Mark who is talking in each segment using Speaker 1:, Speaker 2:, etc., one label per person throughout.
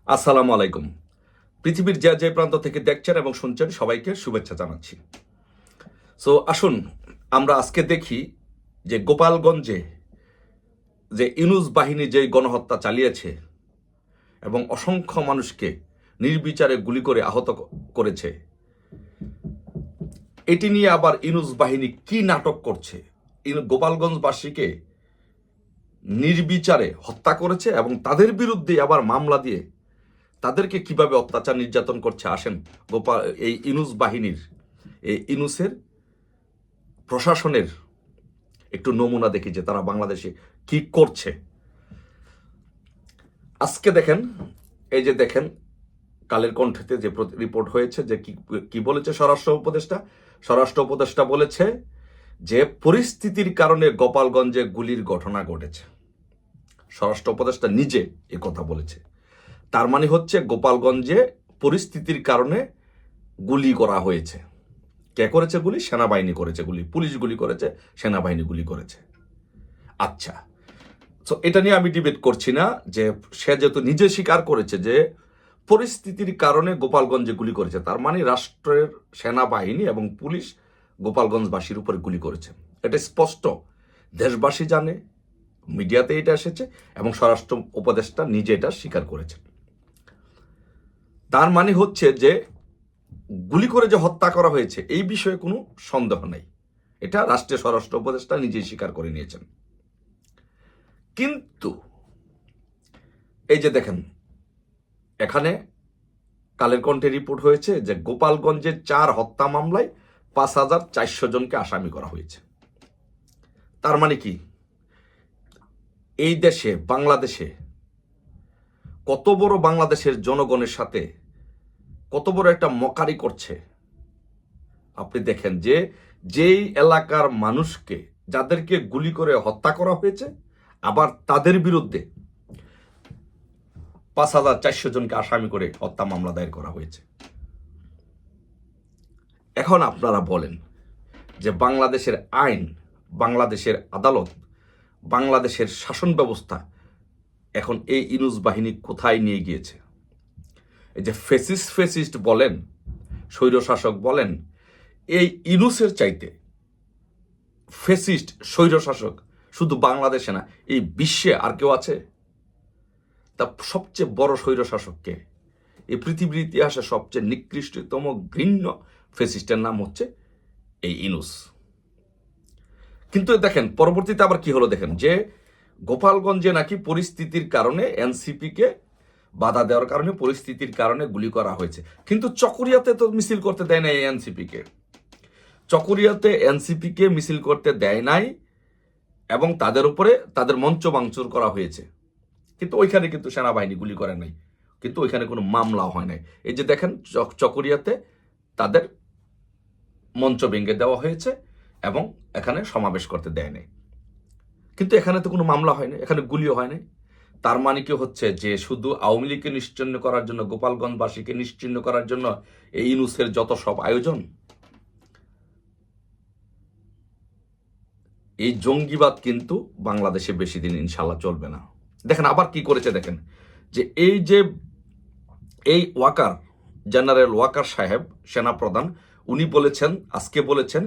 Speaker 1: আসসালামু আলাইকুম। পৃথিবীর যে যে প্রান্ত থেকে দেখছেন এবং শুনছেন সবাইকে শুভেচ্ছা জানাচ্ছি। আসুন আমরা আজকে দেখি যে গোপালগঞ্জে যে ইউনূস বাহিনী যে গণহত্যা চালিয়েছে এবং অসংখ্য মানুষকে নির্বিচারে গুলি করে আহত করেছে, এটি নিয়ে আবার ইউনূস বাহিনী কি নাটক করছে। গোপালগঞ্জবাসীকে নির্বিচারে হত্যা করেছে এবং তাদের বিরুদ্ধে আবার মামলা দিয়ে তাদেরকে কিভাবে অত্যাচার নির্যাতন করছে। আসেন এই ইউনূস বাহিনীর, এই ইউনূসের প্রশাসনের একটু নমুনা দেখি যে তারা বাংলাদেশে কি করছে। আজকে দেখেন, এই যে দেখেন কালের কণ্ঠেতে যে রিপোর্ট হয়েছে যে কি বলেছে স্বরাষ্ট্র উপদেষ্টা বলেছে যে পরিস্থিতির কারণে গোপালগঞ্জে গুলির ঘটনা ঘটেছে। স্বরাষ্ট্র উপদেষ্টা নিজে এ কথা বলেছে। তার মানে হচ্ছে গোপালগঞ্জে পরিস্থিতির কারণে গুলি করা হয়েছে। কে করেছে গুলি? সেনাবাহিনী করেছে গুলি, পুলিশ গুলি করেছে, সেনাবাহিনী গুলি করেছে। আচ্ছা, তো এটা নিয়ে আমি ডিবেট করছি না, যে সে যেহেতু নিজে স্বীকার করেছে যে পরিস্থিতির কারণে গোপালগঞ্জে গুলি করেছে, তার মানে রাষ্ট্রের সেনাবাহিনী এবং পুলিশ গোপালগঞ্জবাসীর উপরে গুলি করেছে। এটা স্পষ্ট, দেশবাসী জানে, মিডিয়াতে এটা এসেছে এবং স্বরাষ্ট্র উপদেষ্টা নিজে এটা স্বীকার করেছেন। তার মানে হচ্ছে যে গুলি করে যে হত্যা করা হয়েছে এই বিষয়ে কোনো সন্দেহ নেই, এটা রাষ্ট্রীয় স্বরাষ্ট্র উপদেষ্টা নিজেই স্বীকার করে নিয়েছেন। কিন্তু এই যে দেখেন, এখানে কালের কণ্ঠে রিপোর্ট হয়েছে যে গোপালগঞ্জের 4 হত্যা মামলায় 5,400 জনকে আসামি করা হয়েছে। তার মানে কি, এই দেশে বাংলাদেশে কত বড় বাংলাদেশের জনগণের সাথে কত বড় একটা মকারি করছে। আপনি দেখেন যে যেই এলাকার মানুষকে, যাদেরকে গুলি করে হত্যা করা হয়েছে, আবার তাদের বিরুদ্ধে 5,400 জনকে আসামি করে হত্যা মামলা দায়ের করা হয়েছে। এখন আপনারা বলেন যে বাংলাদেশের আইন, বাংলাদেশের আদালত, বাংলাদেশের শাসন ব্যবস্থা এখন এই ইউনূস বাহিনী কোথায় নিয়ে গিয়েছে? এই যে ফেসিস্ট বলেন, স্বৈরশাসক বলেন, এই ইউনূসের চাইতে ফেসিস্ট স্বৈরশাসক শুধু বাংলাদেশে না, এই বিশ্বে আর কেউ আছে? তা সবচেয়ে বড় স্বৈরশাসককে, এই পৃথিবীর ইতিহাসে সবচেয়ে নিকৃষ্টতম ঘৃণ্য ফেসিস্টের নাম হচ্ছে এই ইউনূস। কিন্তু দেখেন পরবর্তীতে আবার কি হলো, দেখেন যে গোপালগঞ্জে নাকি পরিস্থিতির কারণে এনসিপিকে বাধা দেওয়ার কারণে, পরিস্থিতির কারণে গুলি করা হয়েছে। কিন্তু চকরিয়াতে তো মিছিল করতে দেয় নাই এনসিপিকে, চকরিয়াতে এনসিপিকে মিছিল করতে দেয় নাই এবং তাদের উপরে তাদের মঞ্চ ভাঙচুর করা হয়েছে। কিন্তু ওইখানে কিন্তু সেনাবাহিনী গুলি করে নাই, কিন্তু ওইখানে কোনো মামলা হয় নাই। এই যে দেখেন চকরিয়াতে তাদের মঞ্চ ভেঙে দেওয়া হয়েছে এবং এখানে সমাবেশ করতে দেয় নাই, কিন্তু এখানে তো কোনো মামলা হয়নি, এখানে গুলিও হয়নি। তার মানে কি হচ্ছে যে শুধু আওয়ামী লীগকে নিশ্চিহ্ন করার জন্য, গোপালগঞ্জবাসীকে নিশ্চিহ্ন করার জন্য এই ইউনূসের যত সব আয়োজন, এই জঙ্গিবাদ কিন্তু বাংলাদেশে বেশি দিন ইনশাল্লাহ চলবে না। দেখেন আবার কি করেছে, দেখেন যে এই ওয়াকার, জেনারেল ওয়াকার সাহেব, সেনাপ্রধান, উনি বলেছেন, আজকে বলেছেন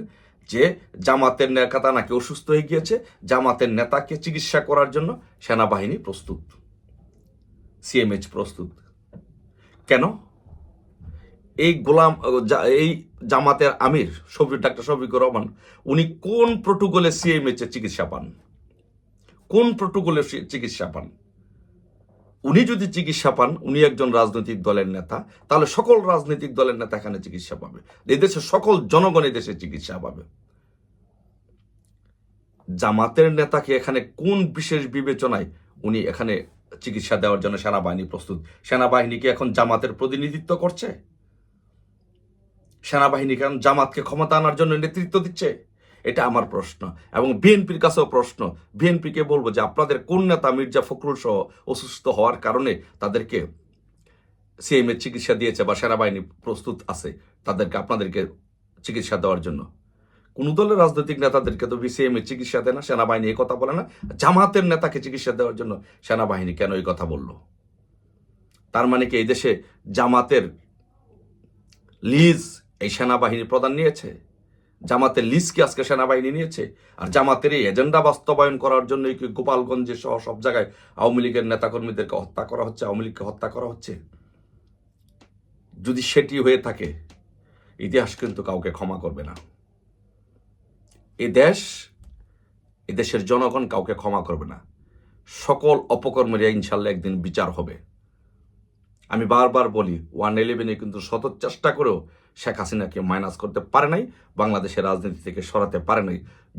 Speaker 1: যে জামাতের নেতা নাকি অসুস্থ হয়ে গিয়েছে, জামাতের নেতাকে চিকিৎসা করার জন্য সেনাবাহিনী প্রস্তুত, সিএমএইচ প্রস্তুত। কেন? এই জামাতের আমির ডাক্তার শফিকুর রহমান, উনি কোন প্রোটোকলে সিএমএইচ এর চিকিৎসা পান? কোন প্রোটোকলে চিকিৎসা পান? উনি যদি চিকিৎসা পান, উনি একজন রাজনৈতিক দলের নেতা, তাহলে সকল রাজনৈতিক দলের নেতা এখানে চিকিৎসা পাবে, এই দেশের সকল জনগণ এই দেশে চিকিৎসা পাবে। জামাতের নেতাকে এখানে কোন বিশেষ বিবেচনায় উনি এখানে চিকিৎসা দেওয়ার জন্য সেনাবাহিনী প্রস্তুত? সেনাবাহিনী কি এখন জামাতের প্রতিনিধিত্ব করছে? সেনাবাহিনী কেন জামাতকে ক্ষমতা আনার জন্য নেতৃত্ব দিচ্ছে? এটা আমার প্রশ্ন। এবং বিএনপির কাছেও প্রশ্ন, বিএনপিকে বলবো যে আপনাদের কোন নেতা মির্জা ফখরুল সহ অসুস্থ হওয়ার কারণে তাদেরকে সিএমএর চিকিৎসা দিয়েছে বা সেনাবাহিনী প্রস্তুত আছে তাদেরকে, আপনাদেরকে চিকিৎসা দেওয়ার জন্য? কোন দলের রাজনৈতিক নেতাদেরকে তো বিসিএমএ চিকিৎসা দেয় না, সেনাবাহিনী এই কথা বলে না। জামাতের নেতাকে চিকিৎসা দেওয়ার জন্য সেনাবাহিনী কেন এই কথা বলল? তার মানে কি এই দেশে জামাতের লিজ এই সেনাবাহিনী প্রধান নিয়েছে? জামাতের লিজ কি আজকে সেনাবাহিনী নিয়েছে? আর জামাতের এই এজেন্ডা বাস্তবায়ন করার জন্যই কি গোপালগঞ্জে সহ সব জায়গায় আওয়ামী লীগের নেতাকর্মীদেরকে হত্যা করা হচ্ছে, আওয়ামী লীগকে হত্যা করা হচ্ছে? যদি সেটি হয়ে থাকে, ইতিহাস কিন্তু কাউকে ক্ষমা করবে না। এদেশের জনগণ কাউকে ক্ষমা করবে না। সকল অপকর্মের ইনশাল্লাহ একদিন বিচার হবে। আমি বারবার বলি, 111-এ কিন্তু শত চেষ্টা করেও শেখ হাসিনাকে মাইনাস করতে পারে নাই, বাংলাদেশের রাজনীতি থেকে সরাতে পারে নাই।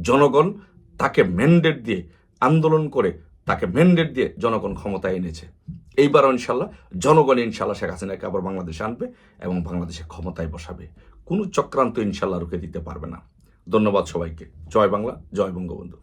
Speaker 1: জনগণ তাকে ম্যান্ডেট দিয়ে, আন্দোলন করে তাকে ম্যান্ডেট দিয়ে জনগণ ক্ষমতায় এনেছে। এইবারও ইনশাল্লাহ জনগণ ইনশাল্লাহ শেখ হাসিনাকে আবার বাংলাদেশে আনবে এবং বাংলাদেশে ক্ষমতায় বসাবে। কোনো চক্রান্ত ইনশাল্লাহ রুখে দিতে পারবে না। ধন্যবাদ সবাইকে। জয় বাংলা, জয় বঙ্গবন্ধু।